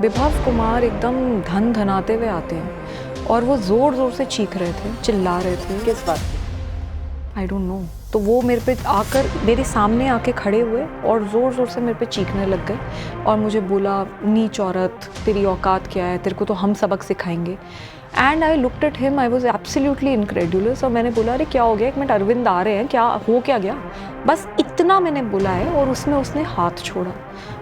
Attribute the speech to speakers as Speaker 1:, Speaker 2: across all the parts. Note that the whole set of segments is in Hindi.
Speaker 1: विभव कुमार एकदम धन धनाते हुए आते हैं और वो ज़ोर ज़ोर से चीख रहे थे, चिल्ला रहे थे।
Speaker 2: किस बात की?
Speaker 1: I don't know. तो वो मेरे पे आकर मेरे सामने आके खड़े हुए और ज़ोर ज़ोर से मेरे पे चीखने लग गए और मुझे बोला, नीच औरत, तेरी औकात क्या है, तेरे को तो हम सबक सिखाएंगे। And I looked at him, I was absolutely incredulous. और मैंने बोला, अरे क्या हो गया, एक मिनट, अरविंद आ रहे हैं, क्या हो क्या गया? बस इतना मैंने बोला है और उसमें उसने हाथ छोड़ा।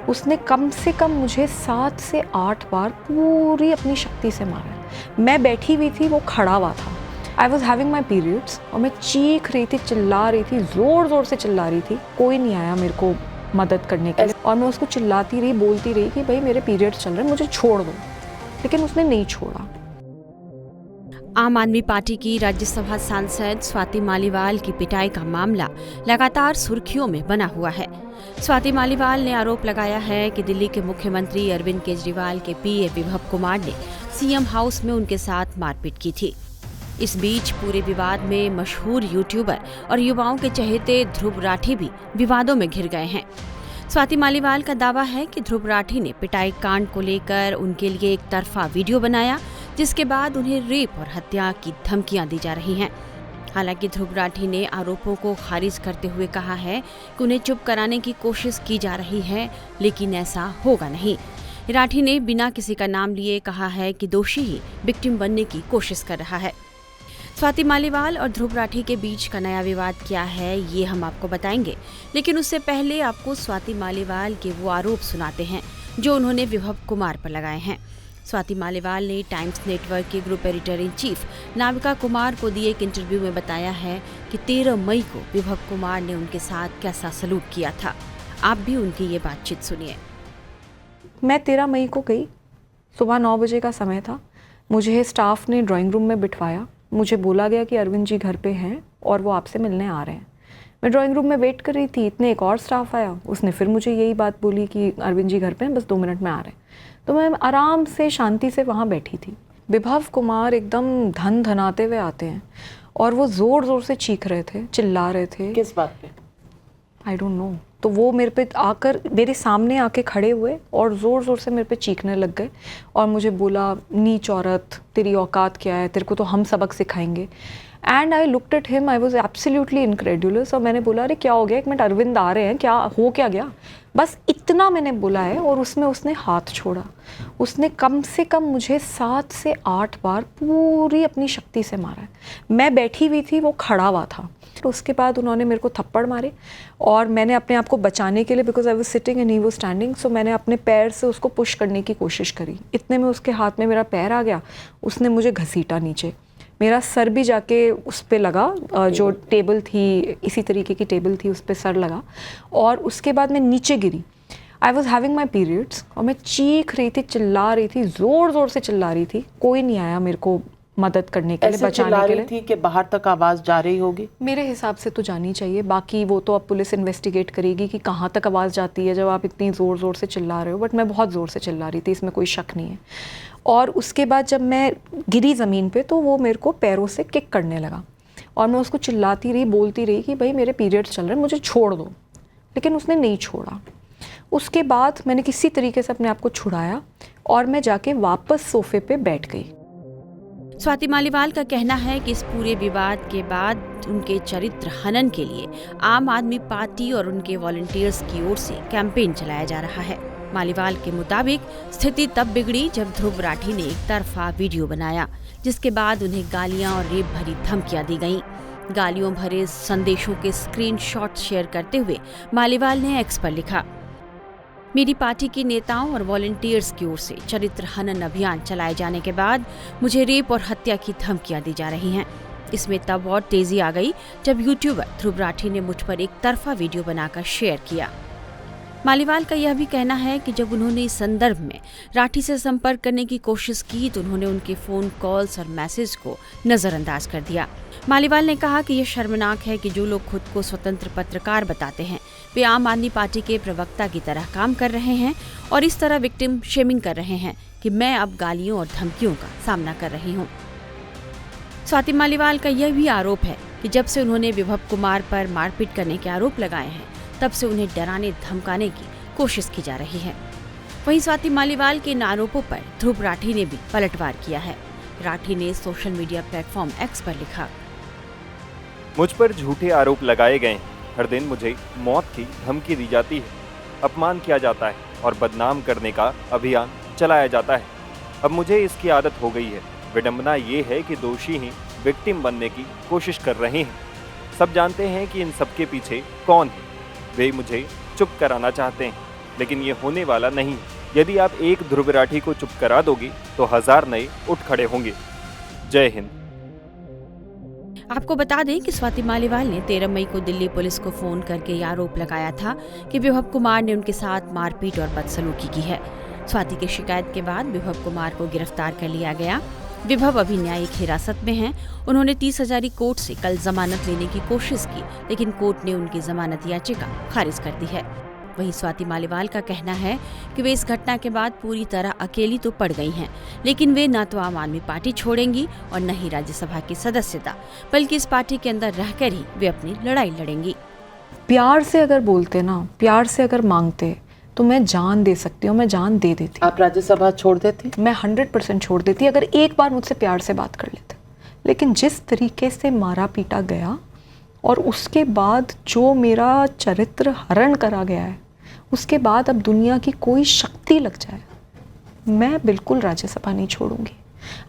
Speaker 1: उसने कम से कम मुझे 7 से 8 बार पूरी अपनी शक्ति से मारा है। मैं बैठी हुई थी, वो खड़ा हुआ था। आई वॉज हैविंग माई पीरियड्स और मैं चीख रही थी, चिल्ला रही थी, ज़ोर ज़ोर से चिल्ला रही थी। कोई नहीं आया मेरे को मदद करने के लिए और मैं उसको चिल्लाती रही, बोलती रही कि भाई मेरे पीरियड्स चल रहे हैं, मुझे छोड़ दो। लेकिन उसने नहीं छोड़ा।
Speaker 3: आम आदमी पार्टी की राज्यसभा सांसद स्वाति मालीवाल की पिटाई का मामला लगातार सुर्खियों में बना हुआ है। स्वाति मालीवाल ने आरोप लगाया है कि दिल्ली के मुख्यमंत्री अरविंद केजरीवाल के पीए विभव कुमार ने सीएम हाउस में उनके साथ मारपीट की थी। इस बीच पूरे विवाद में मशहूर यूट्यूबर और युवाओं के चहेते ध्रुव राठी भी विवादों में घिर गए हैं। स्वाति मालीवाल का दावा है कि ध्रुव राठी ने पिटाई कांड को लेकर उनके लिए एक तरफा वीडियो बनाया, जिसके बाद उन्हें रेप और हत्या की धमकियां दी जा रही हैं। हालांकि ध्रुव राठी ने आरोपों को खारिज करते हुए कहा है कि उन्हें चुप कराने की कोशिश की जा रही है, लेकिन ऐसा होगा नहीं। राठी ने बिना किसी का नाम लिए कहा है कि दोषी ही विक्टिम बनने की कोशिश कर रहा है। स्वाति मालीवाल और ध्रुव राठी के बीच का नया विवाद क्या है, ये हम आपको बताएंगे, लेकिन उससे पहले आपको स्वाति मालीवाल के वो आरोप सुनाते हैं जो उन्होंने विभव कुमार पर लगाए हैं। स्वाति मालीवाल ने टाइम्स नेटवर्क के group editor in chief Navika Kumar को दिए एक इंटरव्यू में बताया है कि 13 मई को विभव कुमार ने उनके साथ कैसा सलूक किया था। आप भी उनकी ये बातचीत सुनिए।
Speaker 1: मैं 13 मई को गई, सुबह 9 बजे का समय था। मुझे स्टाफ ने ड्राइंग रूम में बिठवाया। मुझे बोला गया कि अरविंद जी घर पे हैं और वो आपसे मिलने आ रहे हैं। मैं ड्राइंग रूम में वेट कर रही थी, इतने एक और स्टाफ आया, उसने फिर मुझे यही बात बोली कि अरविंद जी घर पे हैं, बस 2 मिनट में आ रहे हैं। तो मैं आराम से शांति से वहाँ बैठी थी। विभव कुमार एकदम धन धनाते हुए आते हैं और वो ज़ोर ज़ोर से चीख रहे थे, चिल्ला रहे थे।
Speaker 2: किस बात पे?
Speaker 1: I don't know. तो वो मेरे पे आकर मेरे सामने आके खड़े हुए और ज़ोर ज़ोर से मेरे पे चीखने लग गए और मुझे बोला, नीच औरत, तेरी औकात क्या है, तेरे को तो हम सबक सिखाएंगे। And I looked at him, I was absolutely incredulous. और मैंने बोला, अरे क्या हो गया, एक मिनट, अरविंद आ रहे हैं, क्या हो क्या गया? बस इतना मैंने बोला है और उसमें उसने हाथ छोड़ा। उसने कम से कम मुझे 7 से 8 बार पूरी अपनी शक्ति से मारा है। मैं बैठी हुई थी, वो खड़ा हुआ था। तो उसके बाद उन्होंने मेरे को थप्पड़ मारे और मैंने अपने आप को बचाने के लिए, because I was sitting and he was standing, so मैंने अपने पैर से उसको पुश करने की कोशिश करी। इतने में उसके हाथ में मेरा पैर आ गया, उसने मुझे घसीटा नीचे। मेरा सर भी जाके उस पे लगा, जो टेबल थी, इसी तरीके की टेबल थी, उस पे सर लगा और उसके बाद मैं नीचे गिरी। I was having my periods और मैं चीख रही थी, चिल्ला रही थी, ज़ोर ज़ोर से चिल्ला रही थी। कोई नहीं आया मेरे को मदद करने के लिए, बचाने के लिए।
Speaker 2: थी कि बाहर तक आवाज़ जा रही होगी?
Speaker 1: मेरे हिसाब से तो जानी चाहिए, बाकी वो तो अब पुलिस इन्वेस्टिगेट करेगी कि कहाँ तक आवाज़ जाती है जब आप इतनी ज़ोर ज़ोर से चिल्ला रहे हो। बट मैं बहुत ज़ोर से चिल्ला रही थी, इसमें कोई शक नहीं है। और उसके बाद जब मैं गिरी ज़मीन पे तो वो मेरे को पैरों से किक करने लगा और मैं उसको चिल्लाती रही, बोलती रही कि भाई मेरे पीरियड्स चल रहे हैं, मुझे छोड़ दो। लेकिन उसने नहीं छोड़ा। उसके बाद मैंने किसी तरीके से अपने आप को छुड़ाया और मैं जाके वापस सोफे पे बैठ गई।
Speaker 3: स्वाति मालीवाल का कहना है कि इस पूरे विवाद के बाद उनके चरित्र हनन के लिए आम आदमी पार्टी और उनके वॉलंटियर्स की ओर से कैंपेन चलाया जा रहा है। मालीवाल के मुताबिक स्थिति तब बिगड़ी जब ध्रुव राठी ने एक तरफा वीडियो बनाया, जिसके बाद उन्हें गालियां और रेप भरी धमकियां दी गईं। गालियों भरे संदेशों के स्क्रीनशॉट शेयर करते हुए मालीवाल ने एक्स पर लिखा, मेरी पार्टी के नेताओं और वॉलंटियर्स की ओर से चरित्र हनन अभियान चलाए जाने के बाद मुझे रेप और हत्या की धमकियां दी जा रही हैं। इसमें तब और तेजी आ गई जब यूट्यूबर ध्रुव राठी ने मुझ पर एक तरफा वीडियो बनाकर शेयर किया। मालीवाल का यह भी कहना है कि जब उन्होंने इस संदर्भ में राठी से संपर्क करने की कोशिश की तो उन्होंने उनके फोन कॉल्स और मैसेज को नजरअंदाज कर दिया। मालीवाल ने कहा कि यह शर्मनाक है कि जो लोग खुद को स्वतंत्र पत्रकार बताते हैं वे आम आदमी पार्टी के प्रवक्ता की तरह काम कर रहे हैं और इस तरह विक्टिम शेमिंग कर रहे हैं कि मैं अब गालियों और धमकियों का सामना कर रही हूँ। स्वाति मालीवाल का यह भी आरोप है कि जब से उन्होंने विभव कुमार पर मारपीट करने के आरोप लगाए हैं तब से उन्हें डराने धमकाने की कोशिश की जा रही है। वहीं स्वाति मालीवाल के इन आरोपों पर ध्रुव राठी ने भी पलटवार किया है। राठी ने सोशल मीडिया प्लेटफॉर्म एक्स पर लिखा,
Speaker 4: मुझ पर झूठे आरोप लगाए गए हैं। हर दिन मुझे मौत की धमकी दी जाती है, अपमान किया जाता है और बदनाम करने का अभियान चलाया जाता है। अब मुझे इसकी आदत हो गई है। विडंबना ये है कि दोषी ही विक्टिम बनने की कोशिश कर रहे हैं। सब जानते हैं कि इन सबके पीछे कौन है। वे मुझे चुप कराना चाहते हैं, लेकिन ये होने वाला नहीं। यदि आप एक ध्रुव राठी को चुप करा दोगे तो 1000 नए उठ खड़े होंगे। जय हिंद।
Speaker 3: आपको बता दें कि स्वाति मालीवाल ने 13 मई को दिल्ली पुलिस को फोन करके ये आरोप लगाया था कि विभव कुमार ने उनके साथ मारपीट और बदसलूकी की है। स्वाति की शिकायत के बाद विभव कुमार को गिरफ्तार कर लिया गया। विभव अभी न्यायिक हिरासत में हैं। उन्होंने 30 हजारी कोर्ट से कल जमानत लेने की कोशिश की, लेकिन कोर्ट ने उनकी जमानत याचिका खारिज कर दी है। वहीं स्वाति मालीवाल का कहना है कि वे इस घटना के बाद पूरी तरह अकेली तो पड़ गई हैं, लेकिन वे न तो आम आदमी पार्टी छोड़ेंगी और न ही राज्यसभा की सदस्यता, बल्कि इस पार्टी के अंदर रहकर ही वे अपनी लड़ाई लड़ेंगी।
Speaker 1: प्यार से अगर बोलते ना, प्यार से अगर मांगते तो मैं जान दे सकती हूँ, मैं जान दे देती।
Speaker 2: आप राज्यसभा छोड़ देती?
Speaker 1: मैं 100% छोड़ देती अगर एक बार मुझसे प्यार से बात कर लेते। लेकिन जिस तरीके से मारा पीटा गया और उसके बाद जो मेरा चरित्र हरण करा गया है, उसके बाद अब दुनिया की कोई शक्ति लग जाए, मैं बिल्कुल राज्यसभा नहीं छोड़ूंगी।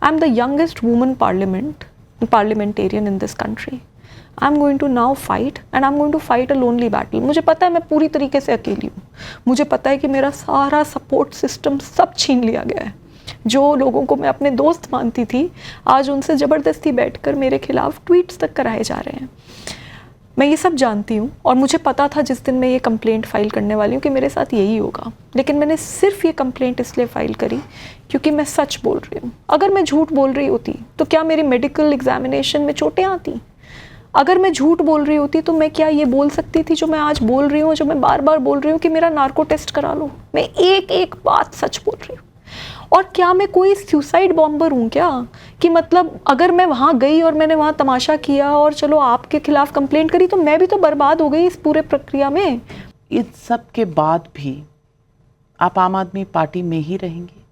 Speaker 1: I am the youngest woman parliamentarian in this country. I am going to now fight and I am going to fight a lonely battle. मुझे पता है मैं पूरी तरीके से अकेली हूँ। मुझे पता है कि मेरा सारा सपोर्ट सिस्टम सब छीन लिया गया है। जो लोगों को मैं अपने दोस्त मानती थी, आज उनसे ज़बरदस्ती बैठकर मेरे खिलाफ ट्वीट्स तक कराए जा रहे हैं। मैं ये सब जानती हूँ और मुझे पता था जिस दिन मैं ये कंप्लेंट फाइल करने वाली हूँ कि मेरे साथ यही होगा। लेकिन मैंने सिर्फ ये कंप्लेंट इसलिए फाइल करी क्योंकि मैं सच बोल रही हूँ। अगर मैं झूठ बोल रही होती तो क्या मेरी मेडिकल एग्जामिनेशन में चोटें आती? अगर मैं झूठ बोल रही होती तो मैं क्या ये बोल सकती थी जो मैं आज बोल रही हूँ, जो मैं बार बार बोल रही हूँ कि मेरा नार्को टेस्ट करा लो? मैं एक एक बात सच बोल रही हूँ। और क्या मैं कोई सुसाइड बॉम्बर हूँ क्या कि मतलब अगर मैं वहाँ गई और मैंने वहाँ तमाशा किया और चलो आपके खिलाफ कंप्लेंट करी तो मैं भी तो बर्बाद हो गई इस पूरे प्रक्रिया में?
Speaker 2: इन सब के बाद भी आप आम आदमी पार्टी में ही रहेंगी?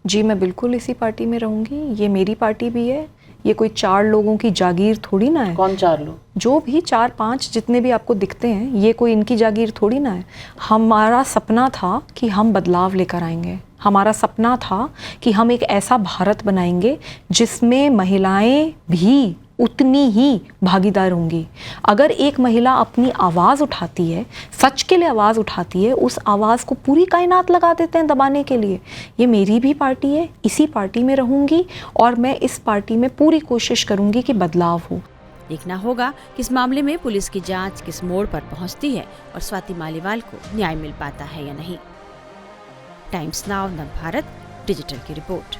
Speaker 1: जी, मैं बिल्कुल इसी पार्टी में रहूँगी। ये मेरी पार्टी भी है। ये कोई 4 लोगों की जागीर थोड़ी ना है।
Speaker 2: कौन 4 लोग?
Speaker 1: जो भी 4-5 जितने भी आपको दिखते हैं, ये कोई इनकी जागीर थोड़ी ना है। हमारा सपना था कि हम बदलाव लेकर आएंगे। हमारा सपना था कि हम एक ऐसा भारत बनाएंगे जिसमें महिलाएं भी उतनी ही भागीदार होंगी। अगर एक महिला अपनी आवाज़ उठाती है, सच के लिए आवाज़ उठाती है, उस आवाज़ को पूरी कायनात लगा देते हैं दबाने के लिए। ये मेरी भी पार्टी है, इसी पार्टी में रहूँगी और मैं इस पार्टी में पूरी कोशिश करूँगी कि बदलाव हो।
Speaker 3: देखना होगा कि इस मामले में पुलिस की जांच किस मोड़ पर पहुंचती है और स्वाति मालीवाल को न्याय मिल पाता है या नहीं। टाइम्स नाउ नवभारत डिजिटल की रिपोर्ट।